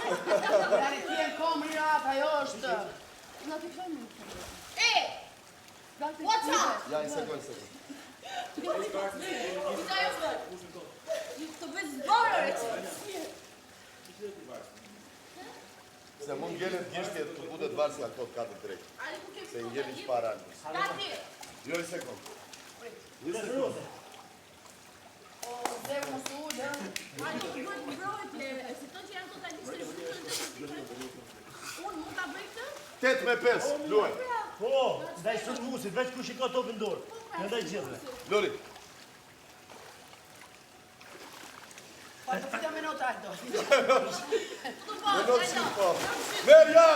Jani ti e kom rirat, ajo është. Na të fëmë. What's up? Ja, një sekund. Të bëj zborët. Se mund ngjelet gjishtje të budet varsi nga këto 4 drejt. Se ngjelin që para anës. Jo, një sekund. Një sekund. O, zemë më su ullë. Ani, duhet mbrojtje. Si të që janë totalisht unë mund ta bëj këtë? 8-5, luaj. Po, ndaj sulmusit, veç kush i ka topin dorë. Në ndaj gjithve. Lori. Pa të fita me notë Aldo. Me notë si po. Merja!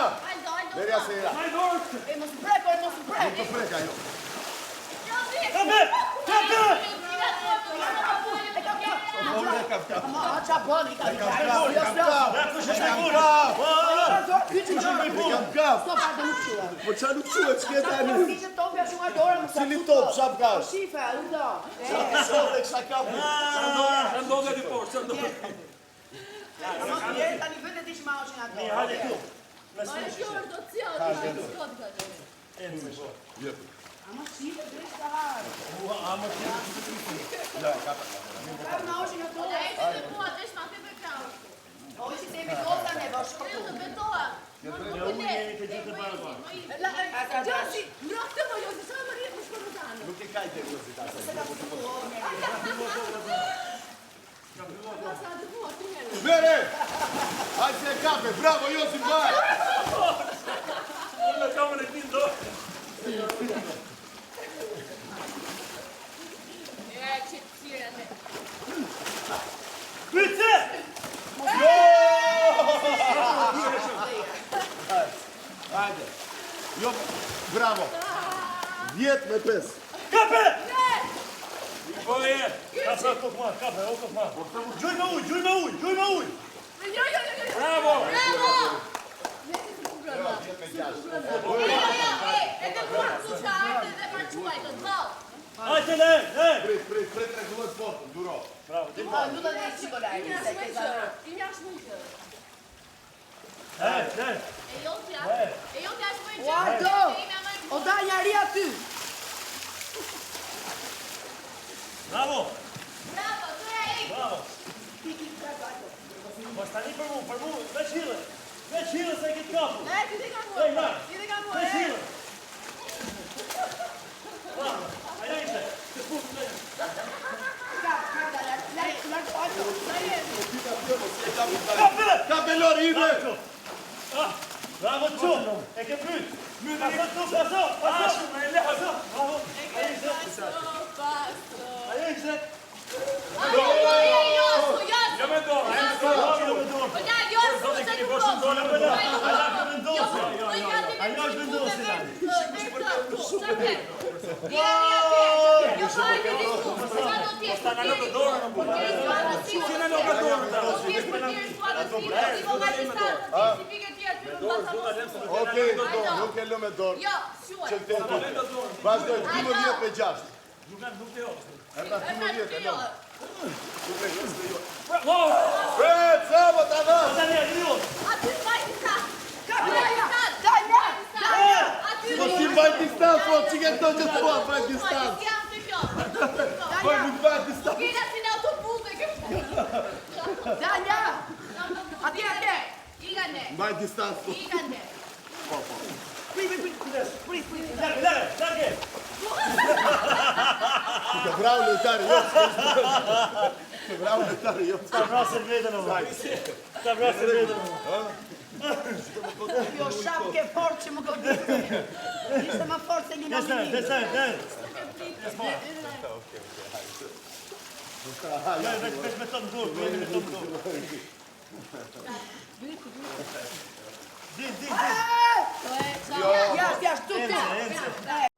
Merja se ira. E mos brek, o mos brek. Nuk të prek ajo. Kape! Kape! Ma, qa bëni ka një kajtë. Ja, kush është me kurë? Kam kap. Stop, Aldo nuk shua. Po qa nuk quet, s'ke tani? Fiqet top, ja shumë dorë, më sa Cili top, shap kash? Shife, Aldo. Sot e kësha kapu. Ndodhe di poshtë, ndodhe. Tani vete ti që ma oshin ato. Hajde tu. Ama shife, dresh të harë. Ja, kapa. Ka ma oshin ato. O, ishi te mi dosa ne, bërë shkotu. Gjasi, mro këtë më jose, sa më rjetë më shkërë më tanë. Nuk e kaj të rëzit asë. Mere! Hajë se e kape, bravo, Josi, mbaj! Unë në kamën e t'in dorë. Pyce! Hajde. Jo, bravo. 10-5. Kape! Boje! Kape, o kokma, kape, o kokma. Gjuj me uj, gjuj me uj, gjuj me uj. Bravo! Hajde, le! Prit, regulloj sportën, duro. Bravo, ti Ma, nuk të dhe që golajnë, se ke zarë. Aldo, o da njari aty. Bravo! Bravo! Po stani për mu, veç hile se e kitë kapu. Veç hile. Bravo, aja ishte. Kape Lori, ide! Bravo, Qo! E ke pyt! Paso! Bravo! Aja ishte. Jo me dorë! Okej, nuk e lë me dorë. Që të të vazhdoj, 12-6. Nuk të jo. Erta 12 e lë. Bravo! Fred, samo të adhë! Tani, jo. Po si mbaj distancë, po që ke këto që të po, mbaj distancë. Po nuk mbaj distancë. Danja! Ati! Mbaj distancë, po. Prit! Large! Ka bravo lojtari, jo. Ka bravo lojtari, jo. Ka vrasën vetën o vaj. Ka vrasën vetën o vaj. Kjo shapke fort që më godite. Ishte ma fort se Lina Mini. Desaj. Veç me tonë dorë, Din. Jashtë, tu!